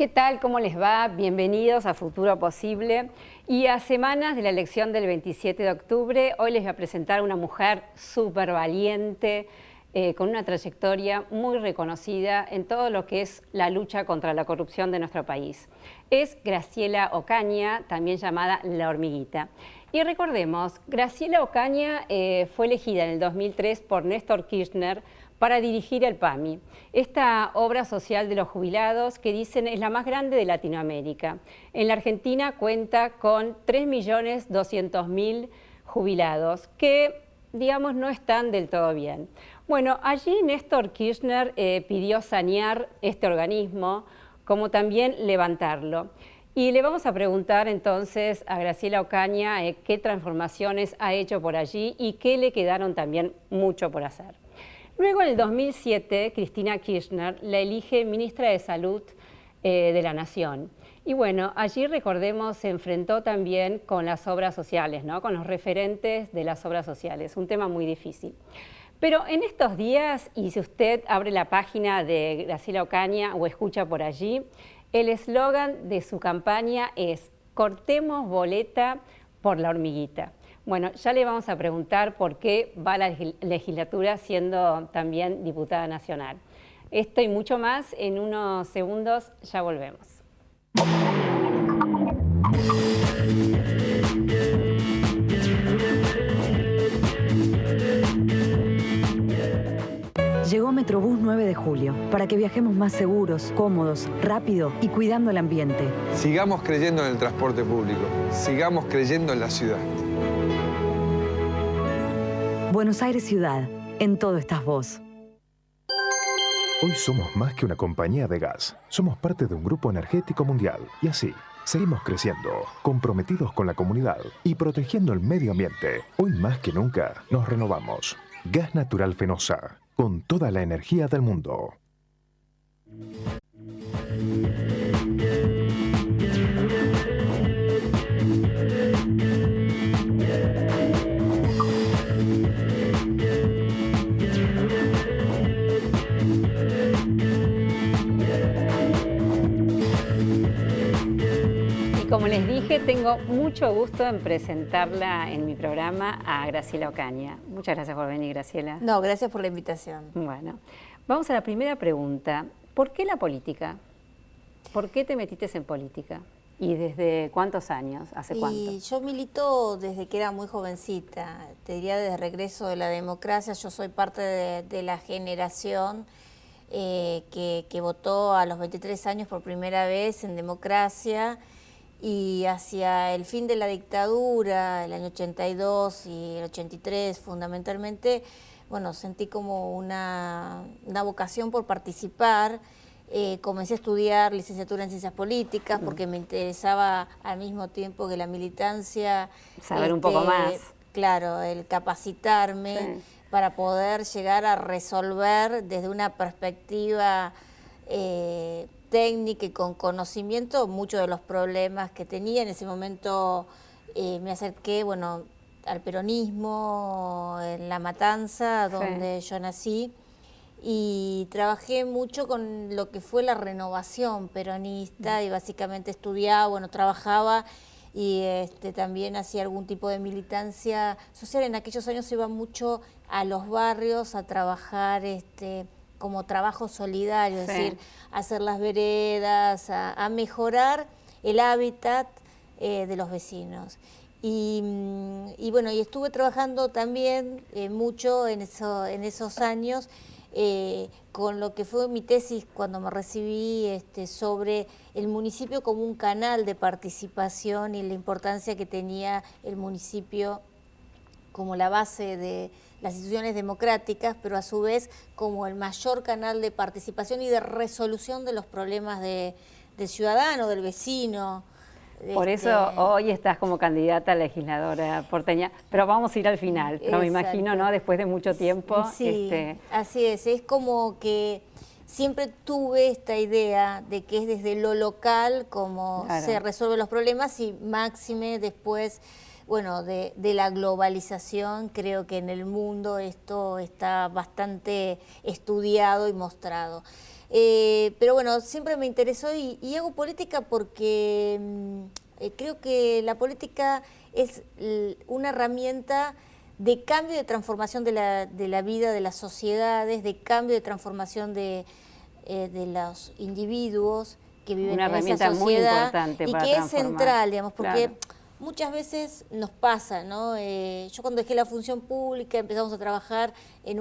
¿Qué tal? ¿Cómo les va? Bienvenidos a Futuro Posible. Y a semanas de la elección del 27 de octubre, hoy les voy a presentar a una mujer súper valiente, con una trayectoria muy reconocida en todo lo que es la lucha contra la corrupción de nuestro país. Es Graciela Ocaña, también llamada La Hormiguita. Y recordemos, Graciela Ocaña fue elegida en el 2003 por Néstor Kirchner para dirigir el PAMI, esta obra social de los jubilados que dicen es la más grande de Latinoamérica. En la Argentina cuenta con 3.200.000 jubilados que, digamos, no están del todo bien. Bueno, allí Néstor Kirchner pidió sanear este organismo, como también levantarlo. Y le vamos a preguntar entonces a Graciela Ocaña qué transformaciones ha hecho por allí y qué le quedaron también mucho por hacer. Luego, en el 2007, Cristina Kirchner la elige ministra de Salud de la Nación. Y bueno, allí, recordemos, se enfrentó también con las obras sociales, ¿no? Con los referentes de las obras sociales, un tema muy difícil. Pero en estos días, y si usted abre la página de Graciela Ocaña o escucha por allí, el eslogan de su campaña es «Cortemos boleta por la hormiguita». Bueno, ya le vamos a preguntar por qué va a la legislatura siendo también diputada nacional. Esto y mucho más en unos segundos, ya volvemos. Llegó Metrobús 9 de julio para que viajemos más seguros, cómodos, rápido y cuidando el ambiente. Sigamos creyendo en el transporte público. Sigamos creyendo en la ciudad. Buenos Aires Ciudad, en todo estás vos. Hoy somos más que una compañía de gas. Somos parte de un grupo energético mundial. Y así, seguimos creciendo, comprometidos con la comunidad y protegiendo el medio ambiente. Hoy más que nunca, nos renovamos. Gas Natural Fenosa, con toda la energía del mundo. Como les dije, tengo mucho gusto en presentarla en mi programa a Graciela Ocaña. Muchas gracias por venir, Graciela. No, gracias por la invitación. Bueno, vamos a la primera pregunta. ¿Por qué la política? ¿Por qué te metiste en política? ¿Y desde cuántos años? ¿Hace cuánto? Y yo milito desde que era muy jovencita. Te diría desde el regreso de la democracia. Yo soy parte de la generación que votó a los 23 años por primera vez en democracia. Y hacia el fin de la dictadura, el año 82 y el 83 fundamentalmente, bueno, sentí como una vocación por participar. Comencé a estudiar licenciatura en Ciencias Políticas porque me interesaba al mismo tiempo que la militancia. Saber un poco más. Claro, el capacitarme para poder llegar a resolver desde una perspectiva técnica y con conocimiento muchos de los problemas que tenía. En ese momento me acerqué, bueno, al peronismo, en La Matanza, donde yo nací, y trabajé mucho con lo que fue la renovación peronista y básicamente estudiaba, bueno, trabajaba y también hacía algún tipo de militancia social. En aquellos años iba mucho a los barrios a trabajar como trabajo solidario, es decir, hacer las veredas, a mejorar el hábitat de los vecinos. Y bueno, y estuve trabajando también mucho en esos años con lo que fue mi tesis cuando me recibí sobre el municipio como un canal de participación y la importancia que tenía el municipio como la base de las instituciones democráticas, pero a su vez como el mayor canal de participación y de resolución de los problemas del ciudadano, del vecino. Por eso hoy estás como candidata a legisladora porteña, pero vamos a ir al final, pero me imagino, ¿no? Después de mucho tiempo. Sí, así es como que siempre tuve esta idea de que es desde lo local como se resuelven los problemas y máxime después, bueno, de la globalización. Creo que en el mundo esto está bastante estudiado y mostrado. Pero bueno, siempre me interesó y hago política porque creo que la política es una herramienta de cambio y de transformación de la vida, de las sociedades, de cambio y de transformación de los individuos que viven una en esa herramienta sociedad muy importante y para que es transformar. central, digamos, porque Claro. muchas veces nos pasa, ¿no? Yo cuando dejé la función pública empezamos a trabajar en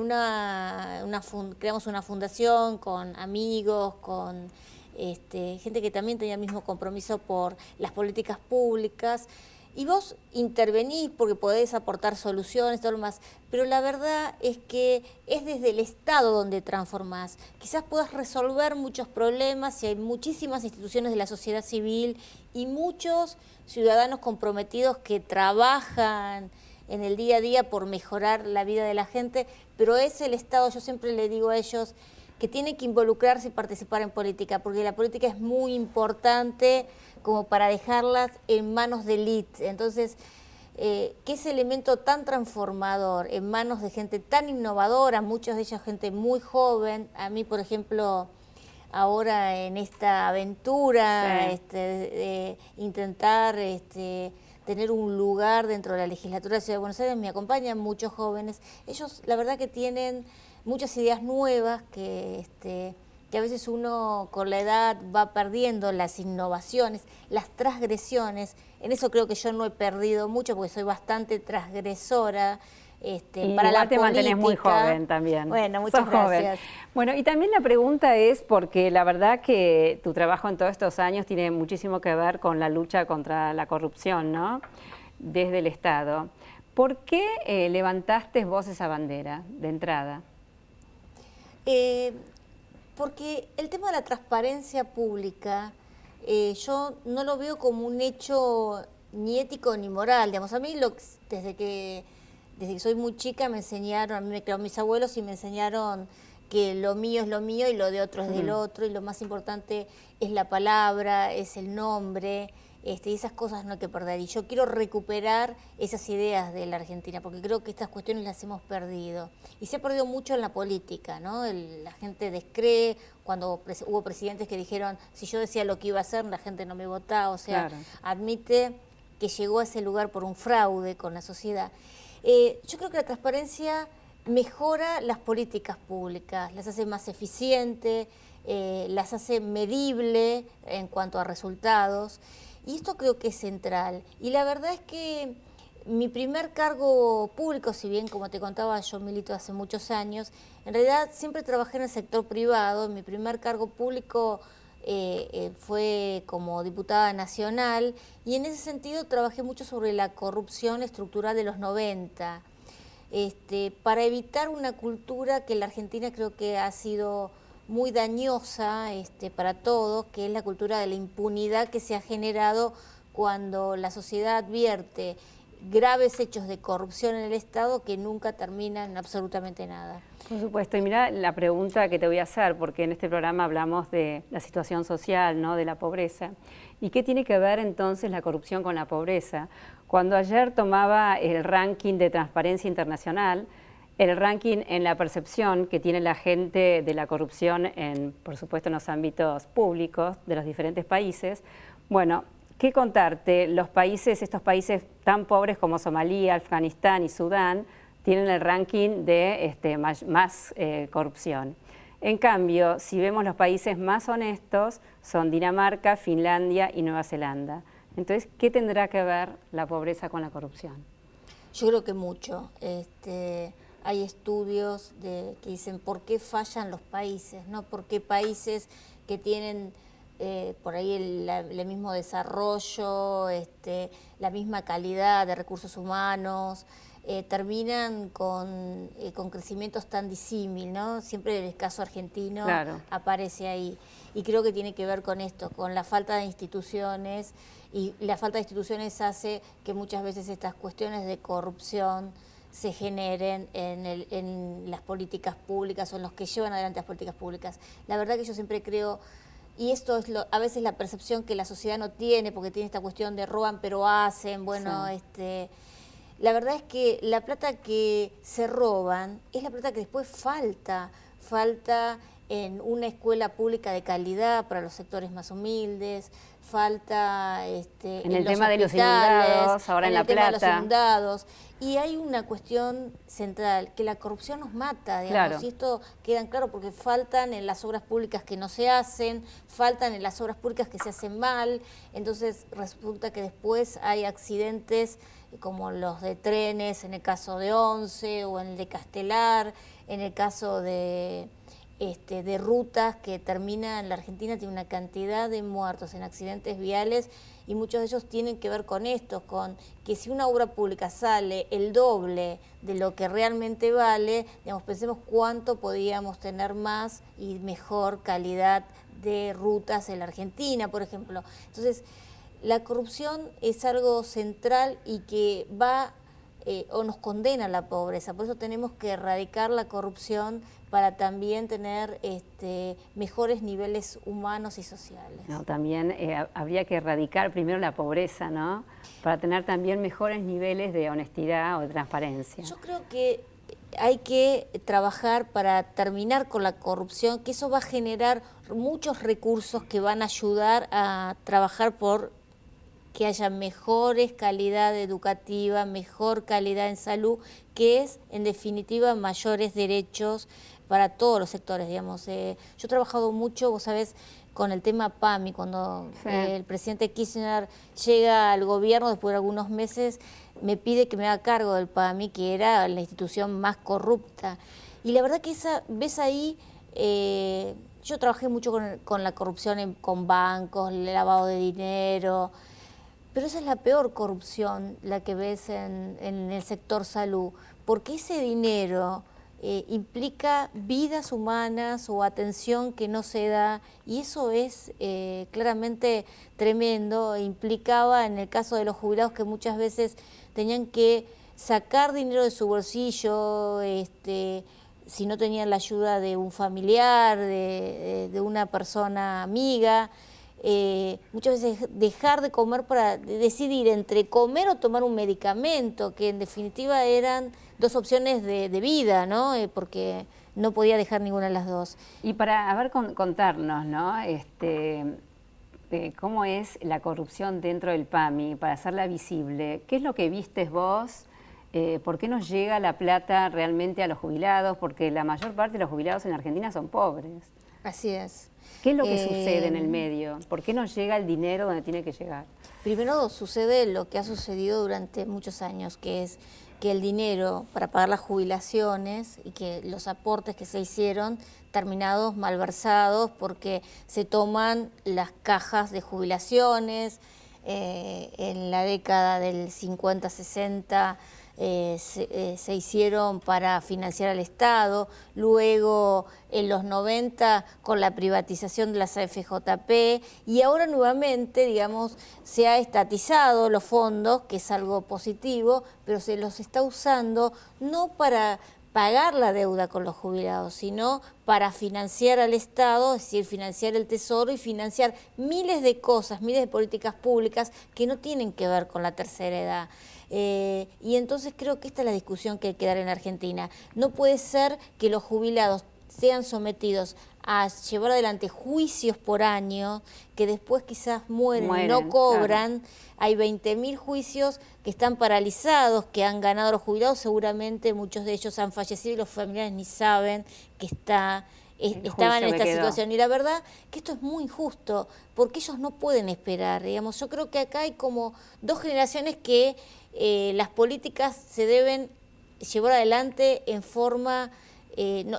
creamos una fundación con amigos, con gente que también tenía el mismo compromiso por las políticas públicas. Y vos intervenís porque podés aportar soluciones, todo lo más, pero la verdad es que es desde el Estado donde transformás. Quizás puedas resolver muchos problemas y hay muchísimas instituciones de la sociedad civil y muchos ciudadanos comprometidos que trabajan en el día a día por mejorar la vida de la gente, pero es el Estado, yo siempre le digo a ellos, que tienen que involucrarse y participar en política, porque la política es muy importante como para dejarlas en manos de élite. Entonces, que ese elemento tan transformador en manos de gente tan innovadora, muchas de ellas gente muy joven, a mí, por ejemplo, ahora en esta aventura Sí. de intentar tener un lugar dentro de la legislatura de Ciudad de Buenos Aires, me acompañan muchos jóvenes. Ellos, la verdad que tienen muchas ideas nuevas que a veces uno con la edad va perdiendo, las innovaciones, las transgresiones. En eso creo que yo no he perdido mucho porque soy bastante transgresora. Y para igual la te mantenés muy política. joven también. Bueno, muchas Sos joven. gracias. Bueno, y también la pregunta es, porque la verdad que tu trabajo en todos estos años tiene muchísimo que ver con la lucha contra la corrupción, ¿no? Desde el Estado. ¿Por qué levantaste vos esa bandera de entrada? Porque el tema de la transparencia pública, yo no lo veo como un hecho ni ético ni moral. Digamos, a mí desde que soy muy chica me enseñaron, a mí me crearon mis abuelos y me enseñaron que lo mío es lo mío y lo de otro es del otro, y lo más importante es la palabra, es el nombre, y esas cosas no hay que perder. Y yo quiero recuperar esas ideas de la Argentina, porque creo que estas cuestiones las hemos perdido. Y se ha perdido mucho en la política, ¿no? La gente descree, cuando hubo presidentes que dijeron, si yo decía lo que iba a hacer, la gente no me votaba, o sea, Claro. admite que llegó a ese lugar por un fraude con la sociedad. Yo creo que la transparencia mejora las políticas públicas, las hace más eficientes, las hace medible en cuanto a resultados, y esto creo que es central. Y la verdad es que mi primer cargo público, si bien como te contaba yo milito hace muchos años, en realidad siempre trabajé en el sector privado. Mi primer cargo público fue como diputada nacional, y en ese sentido trabajé mucho sobre la corrupción estructural de los 90, para evitar una cultura que en la Argentina creo que ha sido muy dañosa para todos, que es la cultura de la impunidad que se ha generado cuando la sociedad advierte graves hechos de corrupción en el Estado que nunca terminan en absolutamente nada. Por supuesto, y mira la pregunta que te voy a hacer, porque en este programa hablamos de la situación social, ¿no? De la pobreza. ¿Y qué tiene que ver entonces la corrupción con la pobreza? Cuando ayer tomaba el ranking de Transparencia Internacional, el ranking en la percepción que tiene la gente de la corrupción, por supuesto, en los ámbitos públicos de los diferentes países, bueno, ¿qué contarte? Estos países tan pobres como Somalia, Afganistán y Sudán, tienen el ranking de más corrupción. En cambio, si vemos los países más honestos, son Dinamarca, Finlandia y Nueva Zelanda. Entonces, ¿qué tendrá que ver la pobreza con la corrupción? Yo creo que mucho. Hay estudios que dicen por qué fallan los países, ¿no? Por qué países que tienen por ahí el mismo desarrollo, la misma calidad de recursos humanos, terminan con crecimientos tan disímiles, ¿no? Siempre el caso argentino Claro. aparece ahí. Y creo que tiene que ver con esto, con la falta de instituciones, y la falta de instituciones hace que muchas veces estas cuestiones de corrupción se generen en las políticas públicas o en los que llevan adelante las políticas públicas. La verdad que yo siempre creo, y esto es a veces la percepción que la sociedad no tiene, porque tiene esta cuestión de roban pero hacen, bueno, Sí. La verdad es que la plata que se roban es la plata que después falta, falta en una escuela pública de calidad para los sectores más humildes, falta en el tema de los inundados, ahora en La Plata. Los inundados. Y hay una cuestión central, que la corrupción nos mata, digamos, claro. y esto queda claro porque faltan en las obras públicas que no se hacen, faltan en las obras públicas que se hacen mal, entonces resulta que después hay accidentes como los de trenes, en el caso de Once, o en el de Castelar, en el caso de rutas que termina en la Argentina, tiene una cantidad de muertos en accidentes viales y muchos de ellos tienen que ver con esto, con que si una obra pública sale el doble de lo que realmente vale, digamos, pensemos cuánto podíamos tener más y mejor calidad de rutas en la Argentina, por ejemplo. Entonces, la corrupción es algo central y que va o nos condena a la pobreza, por eso tenemos que erradicar la corrupción para también tener mejores niveles humanos y sociales. No, también habría que erradicar primero la pobreza, ¿no? Para tener también mejores niveles de honestidad o de transparencia. Yo creo que hay que trabajar para terminar con la corrupción, que eso va a generar muchos recursos que van a ayudar a trabajar por que haya mejores calidad educativa, mejor calidad en salud, que es, en definitiva, mayores derechos para todos los sectores, digamos. Yo he trabajado mucho, vos sabés, con el tema PAMI, cuando el presidente Kirchner llega al gobierno después de algunos meses, me pide que me haga cargo del PAMI, que era la institución más corrupta. Y la verdad que ves ahí, yo trabajé mucho con la corrupción con bancos, el lavado de dinero, pero esa es la peor corrupción, la que ves en el sector salud, porque ese dinero implica vidas humanas o atención que no se da, y eso es claramente tremendo. Implicaba, en el caso de los jubilados, que muchas veces tenían que sacar dinero de su bolsillo, si no tenían la ayuda de un familiar, de una persona amiga. Muchas veces dejar de comer para decidir entre comer o tomar un medicamento, que en definitiva eran dos opciones de vida, ¿no? Porque no podía dejar ninguna de las dos. Y para, contarnos, ¿no? ¿Cómo es la corrupción dentro del PAMI, para hacerla visible? ¿Qué es lo que vistes vos? ¿Por qué no llega la plata realmente a los jubilados? Porque la mayor parte de los jubilados en Argentina son pobres. Así es. ¿Qué es lo que sucede en el medio? ¿Por qué no llega el dinero donde tiene que llegar? Primero sucede lo que ha sucedido durante muchos años, que es que el dinero para pagar las jubilaciones y que los aportes que se hicieron terminados malversados porque se toman las cajas de jubilaciones. En la década del 50-60 se hicieron para financiar al Estado, luego en los 90 con la privatización de las AFJP, y ahora nuevamente, digamos, se ha estatizado los fondos, que es algo positivo, pero se los está usando no para pagar la deuda con los jubilados, sino para financiar al Estado, es decir, financiar el Tesoro y financiar miles de cosas, miles de políticas públicas que no tienen que ver con la tercera edad. Y entonces creo que esta es la discusión que hay que dar en Argentina. No puede ser que los jubilados sean sometidos a llevar adelante juicios por año, que después quizás mueren y no cobran. Claro. Hay 20.000 juicios que están paralizados, que han ganado los jubilados, seguramente muchos de ellos han fallecido y los familiares ni saben que estaban en esta situación. Y la verdad que esto es muy injusto, porque ellos no pueden esperar. Digamos, yo creo que acá hay como dos generaciones que las políticas se deben llevar adelante en forma...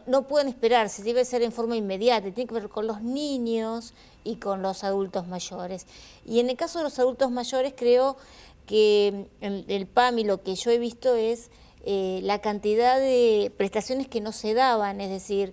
no pueden esperarse, debe ser en forma inmediata, tiene que ver con los niños y con los adultos mayores. Y en el caso de los adultos mayores creo que en el PAMI lo que yo he visto es la cantidad de prestaciones que no se daban, es decir,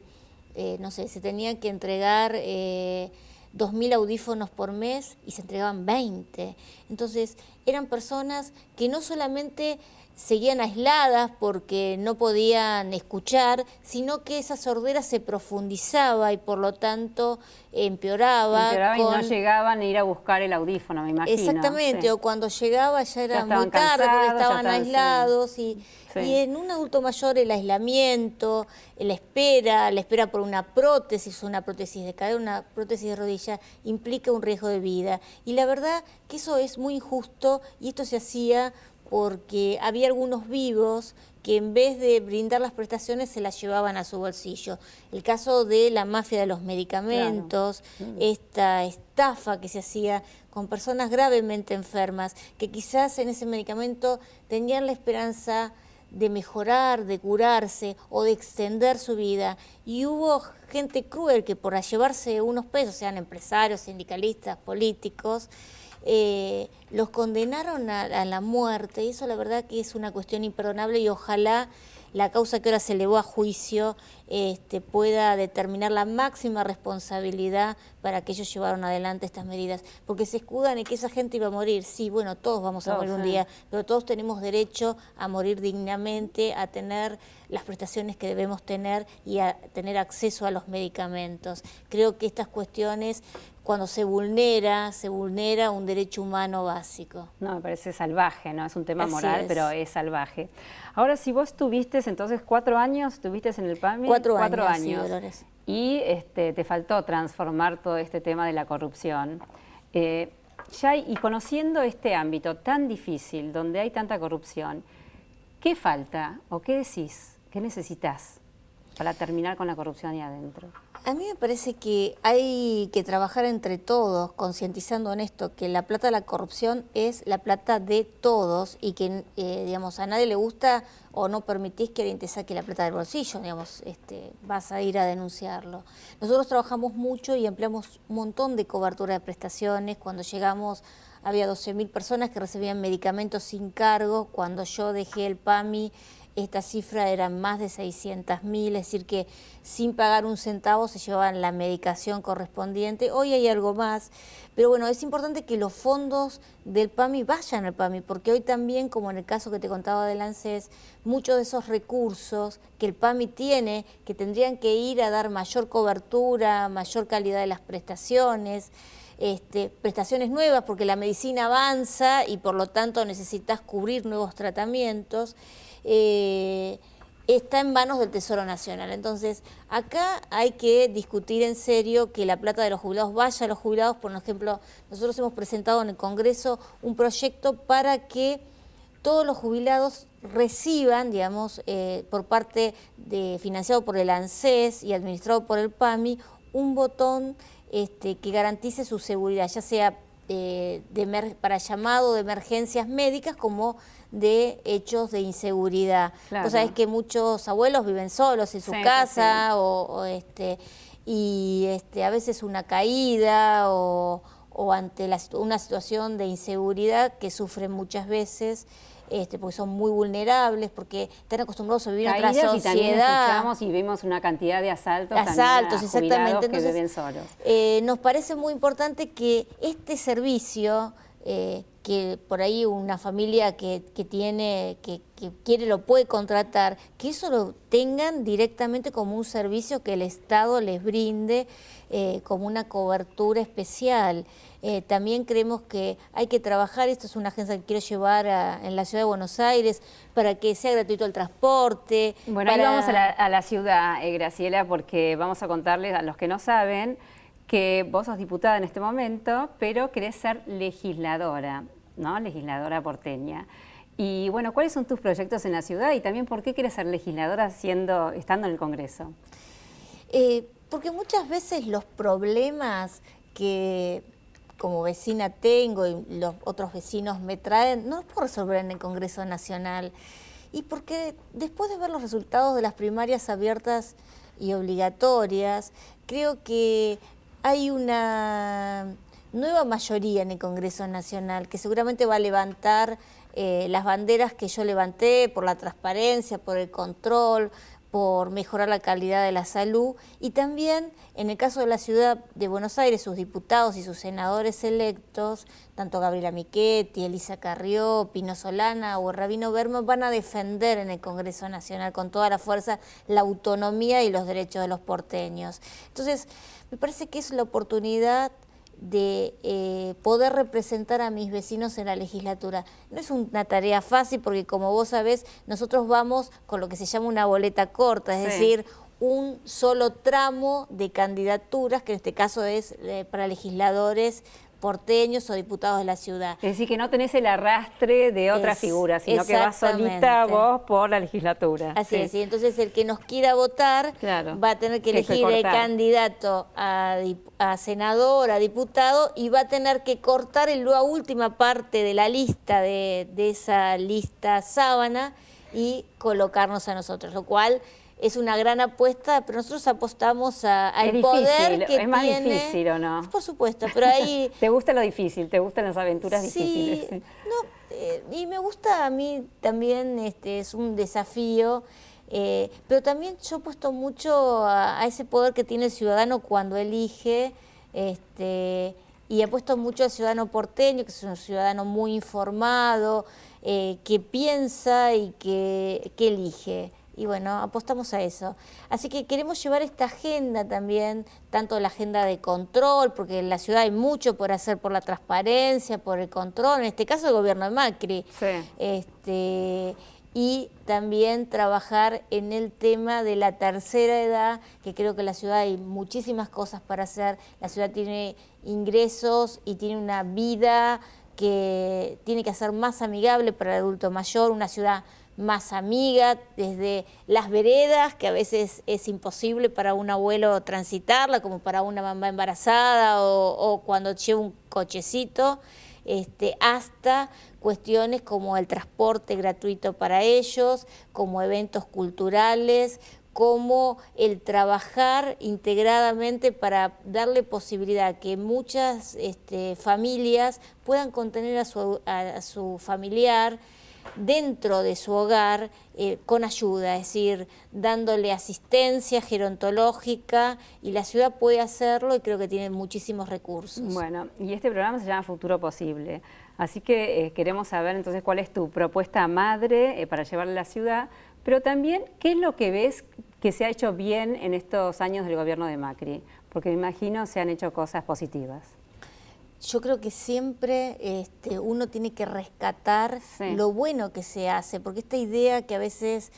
no sé, se tenían que entregar 2.000 audífonos por mes y se entregaban 20. Entonces eran personas que no solamente seguían aisladas porque no podían escuchar, sino que esa sordera se profundizaba y por lo tanto empeoraba. Y no llegaban a ir a buscar el audífono, me imagino. Exactamente, sí. o cuando llegaba ya era muy tarde cansados, porque estaban aislados sí. y en un adulto mayor el aislamiento, la espera por una prótesis de cadera, una prótesis de rodilla, implica un riesgo de vida. Y la verdad que eso es muy injusto y esto se hacía porque había algunos vivos que en vez de brindar las prestaciones se las llevaban a su bolsillo. El caso de la mafia de los medicamentos, claro. Esta estafa que se hacía con personas gravemente enfermas, que quizás en ese medicamento tenían la esperanza de mejorar, de curarse o de extender su vida. Y hubo gente cruel que por llevarse unos pesos, sean empresarios, sindicalistas, políticos, los condenaron a la muerte, y eso la verdad que es una cuestión imperdonable y ojalá la causa que ahora se elevó a juicio pueda determinar la máxima responsabilidad para que ellos llevaron adelante estas medidas, porque se escudan en que esa gente iba a morir. Sí, bueno, todos vamos a morir un día, pero todos tenemos derecho a morir dignamente, a tener las prestaciones que debemos tener y a tener acceso a los medicamentos. Creo que estas cuestiones, cuando se vulnera un derecho humano básico. No, me parece salvaje, ¿no? Es un tema moral, pero es salvaje. Ahora, si vos tuviste entonces 4 años, estuviste en el PAMI. 4 años. Sí, Dolores. Y te faltó transformar todo este tema de la corrupción. Y conociendo este ámbito tan difícil, donde hay tanta corrupción, ¿qué falta o qué decís, qué necesitas para terminar con la corrupción ahí adentro? A mí me parece que hay que trabajar entre todos, concientizando en esto, que la plata de la corrupción es la plata de todos y que, digamos, a nadie le gusta o no permitís que alguien te saque la plata del bolsillo, digamos, vas a ir a denunciarlo. Nosotros trabajamos mucho y empleamos un montón de cobertura de prestaciones. Cuando llegamos había 12.000 personas que recibían medicamentos sin cargo. Cuando yo dejé el PAMI, esta cifra era más de 600.000, es decir que sin pagar un centavo se llevaban la medicación correspondiente. Hoy hay algo más, pero bueno, es importante que los fondos del PAMI vayan al PAMI, porque hoy también, como en el caso que te contaba del ANSES, muchos de esos recursos que el PAMI tiene, que tendrían que ir a dar mayor cobertura, mayor calidad de las prestaciones, prestaciones nuevas, porque la medicina avanza y por lo tanto necesitas cubrir nuevos tratamientos, está en manos del Tesoro Nacional. Entonces, acá hay que discutir en serio que la plata de los jubilados vaya a los jubilados. Por ejemplo, nosotros hemos presentado en el Congreso un proyecto para que todos los jubilados reciban, digamos, por parte financiado por el ANSES y administrado por el PAMI, un botón que garantice su seguridad, ya sea para llamado de emergencias médicas como de hechos de inseguridad. Claro. Vos sabés que muchos abuelos viven solos en su casa, y a veces una caída o ante una situación de inseguridad que sufren muchas veces, porque son muy vulnerables, porque están acostumbrados a vivir en otra sociedad. Y también escuchamos y vimos una cantidad de asaltos exactamente. Entonces, que viven solos. Nos parece muy importante que este servicio, que por ahí una familia que quiere lo puede contratar, que eso lo tengan directamente como un servicio que el Estado les brinde como una cobertura especial. También creemos que hay que trabajar, esto es una agencia que quiero llevar en la ciudad de Buenos Aires para que sea gratuito el transporte. Bueno, ahí vamos a la ciudad, Graciela, porque vamos a contarles a los que no saben que vos sos diputada en este momento, pero querés ser legisladora, ¿no? Legisladora porteña. Y bueno, ¿cuáles son tus proyectos en la ciudad y también por qué querés ser legisladora estando en el Congreso? Porque muchas veces los problemas que como vecina tengo y los otros vecinos me traen, no los puedo resolver en el Congreso Nacional. Y porque después de ver los resultados de las primarias abiertas y obligatorias, creo que hay una nueva mayoría en el Congreso Nacional que seguramente va a levantar las banderas que yo levanté por la transparencia, por el control, por mejorar la calidad de la salud, y también en el caso de la ciudad de Buenos Aires, sus diputados y sus senadores electos, tanto Gabriela Michetti, Elisa Carrió, Pino Solana o Rabino Berman, van a defender en el Congreso Nacional con toda la fuerza la autonomía y los derechos de los porteños. Entonces, me parece que es la oportunidad de poder representar a mis vecinos en la legislatura. No es una tarea fácil porque, como vos sabés, nosotros vamos con lo que se llama una boleta corta, es decir, un solo tramo de candidaturas, que en este caso es para legisladores porteños o diputados de la ciudad. Es decir, que no tenés el arrastre de otra figura, sino que vas solita vos por la legislatura. Así es, y entonces el que nos quiera votar va a tener que elegir el candidato a senador, a diputado, y va a tener que cortar la última parte de la lista, de esa lista sábana, y colocarnos a nosotros, lo cual es una gran apuesta, pero nosotros apostamos al poder que tiene. ¿Es más difícil o no? Por supuesto, pero ahí... ¿Te gusta lo difícil? ¿Te gustan las aventuras difíciles? Sí, no, y me gusta a mí también, es un desafío, pero también yo apuesto mucho a ese poder que tiene el ciudadano cuando elige, y apuesto mucho al ciudadano porteño, que es un ciudadano muy informado, que piensa y que elige. Y bueno, apostamos a eso. Así que queremos llevar esta agenda también, tanto la agenda de control, porque en la ciudad hay mucho por hacer por la transparencia, por el control, en este caso el gobierno de Macri. Y también trabajar en el tema de la tercera edad, que creo que en la ciudad hay muchísimas cosas para hacer. La ciudad tiene ingresos y tiene una vida que tiene que ser más amigable para el adulto mayor, una ciudad más amiga, desde las veredas, que a veces es imposible para un abuelo transitarla, como para una mamá embarazada o cuando lleva un cochecito, hasta cuestiones como el transporte gratuito para ellos, como eventos culturales, como el trabajar integradamente para darle posibilidad a que muchas familias puedan contener a su familiar dentro de su hogar con ayuda, es decir, dándole asistencia gerontológica, y la ciudad puede hacerlo y creo que tiene muchísimos recursos. Bueno, y este programa se llama Futuro Posible, así que queremos saber entonces cuál es tu propuesta madre para llevarle a la ciudad, pero también qué es lo que ves que se ha hecho bien en estos años del gobierno de Macri, porque me imagino se han hecho cosas positivas. Yo creo que siempre uno tiene que rescatar lo bueno que se hace, porque esta idea que a veces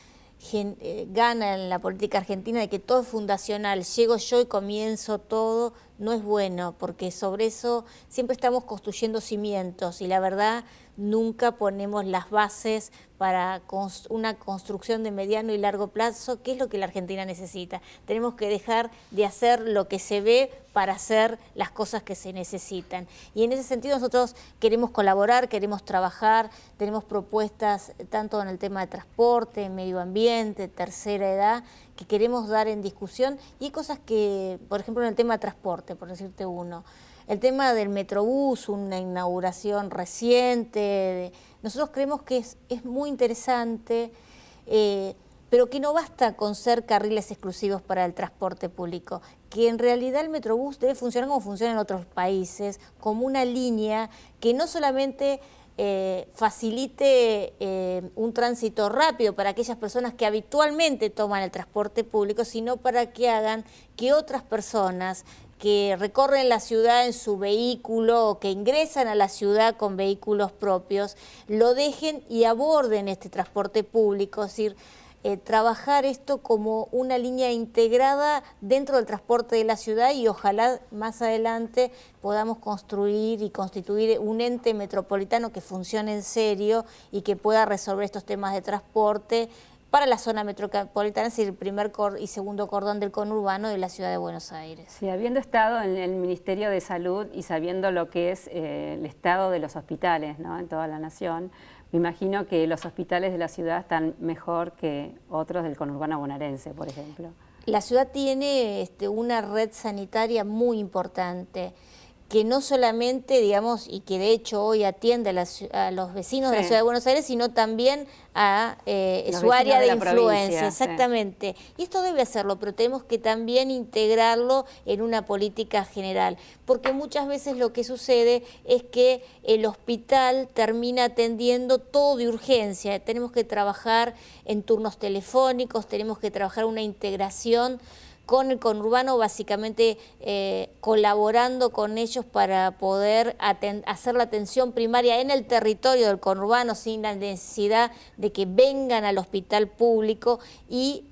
gana en la política argentina de que todo es fundacional, llego yo y comienzo todo, no es bueno, porque sobre eso siempre estamos construyendo cimientos y la verdad nunca ponemos las bases para una construcción de mediano y largo plazo, que es lo que la Argentina necesita. Tenemos que dejar de hacer lo que se ve para hacer las cosas que se necesitan. Y en ese sentido nosotros queremos colaborar, queremos trabajar, tenemos propuestas tanto en el tema de transporte, medio ambiente, tercera edad, que queremos dar en discusión, y hay cosas que, por ejemplo, en el tema de transporte, por decirte uno, el tema del Metrobús, una inauguración reciente, nosotros creemos que es muy interesante, pero que no basta con ser carriles exclusivos para el transporte público, que en realidad el Metrobús debe funcionar como funciona en otros países, como una línea que no solamente facilite un tránsito rápido para aquellas personas que habitualmente toman el transporte público, sino para que hagan que otras personas que recorren la ciudad en su vehículo o que ingresan a la ciudad con vehículos propios, lo dejen y aborden este transporte público, es decir, trabajar esto como una línea integrada dentro del transporte de la ciudad, y ojalá más adelante podamos construir y constituir un ente metropolitano que funcione en serio y que pueda resolver estos temas de transporte para la zona metropolitana, es decir, el primer y segundo cordón del conurbano de la ciudad de Buenos Aires. Sí, habiendo estado en el Ministerio de Salud y sabiendo lo que es el estado de los hospitales, ¿no?, en toda la nación, me imagino que los hospitales de la ciudad están mejor que otros del conurbano bonaerense, por ejemplo. La ciudad tiene una red sanitaria muy importante, que no solamente, digamos, y que de hecho hoy atiende a los vecinos de la Ciudad de Buenos Aires, sino también a su área de influencia, exactamente. Y esto debe hacerlo, pero tenemos que también integrarlo en una política general, porque muchas veces lo que sucede es que el hospital termina atendiendo todo de urgencia. Tenemos que trabajar en turnos telefónicos, tenemos que trabajar una integración con el conurbano, básicamente colaborando con ellos para poder hacer la atención primaria en el territorio del conurbano sin la necesidad de que vengan al hospital público y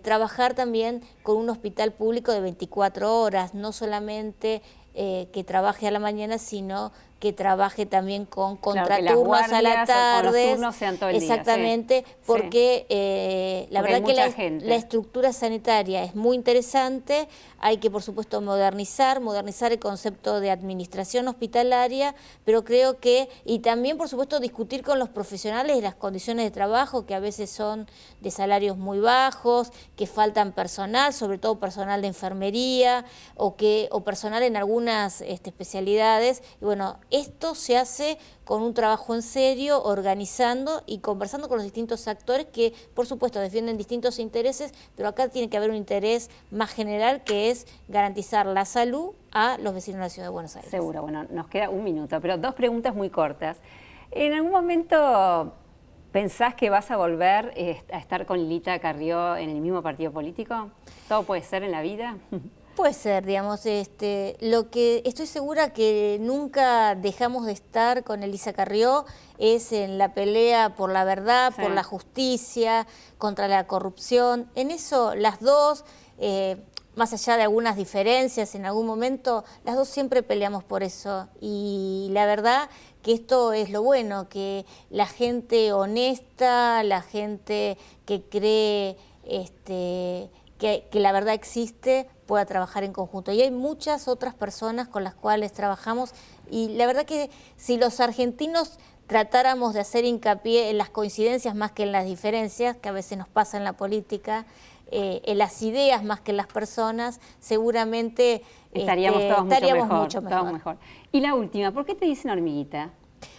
trabajar también con un hospital público de 24 horas, no solamente que trabaje a la mañana, sino que trabaje también con contraturnos a la tarde. Los turnos sean todo el día. Exactamente, porque la verdad que la estructura sanitaria es muy interesante, hay que por supuesto modernizar el concepto de administración hospitalaria, pero creo que, y también por supuesto discutir con los profesionales las condiciones de trabajo, que a veces son de salarios muy bajos, que faltan personal, sobre todo personal de enfermería, o personal en algunas especialidades, y bueno, esto se hace con un trabajo en serio, organizando y conversando con los distintos actores que, por supuesto, defienden distintos intereses, pero acá tiene que haber un interés más general, que es garantizar la salud a los vecinos de la Ciudad de Buenos Aires. Seguro, bueno, nos queda un minuto, pero 2 preguntas muy cortas. ¿En algún momento pensás que vas a volver a estar con Lilita Carrió en el mismo partido político? ¿Todo puede ser en la vida? Puede ser, digamos, lo que estoy segura que nunca dejamos de estar con Elisa Carrió es en la pelea por la verdad, por la justicia, contra la corrupción. En eso las dos, más allá de algunas diferencias en algún momento, las dos siempre peleamos por eso. Y la verdad que esto es lo bueno, que la gente honesta, la gente que cree que la verdad existe, pueda trabajar en conjunto. Y hay muchas otras personas con las cuales trabajamos, y la verdad que si los argentinos tratáramos de hacer hincapié en las coincidencias más que en las diferencias, que a veces nos pasa en la política, en las ideas más que en las personas, seguramente estaríamos todos mucho mejor. Y la última, ¿por qué te dicen hormiguita?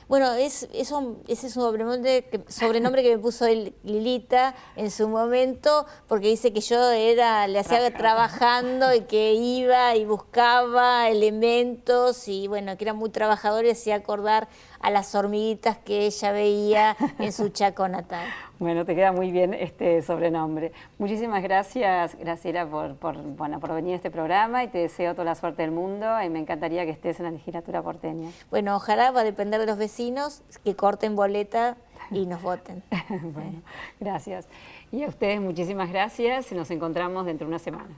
Bueno, ese es un sobrenombre que me puso Lilita en su momento, porque dice que yo le hacía trabajando y que iba y buscaba elementos y bueno, que era muy trabajador y hacía acordar a las hormiguitas que ella veía en su Chaco natal. Bueno, te queda muy bien este sobrenombre. Muchísimas gracias, Graciela, por venir a este programa, y te deseo toda la suerte del mundo, y me encantaría que estés en la legislatura porteña. Bueno, ojalá, va a depender de los vecinos, que corten boleta y nos voten. Bueno, gracias. Y a ustedes muchísimas gracias, y nos encontramos dentro de una semana.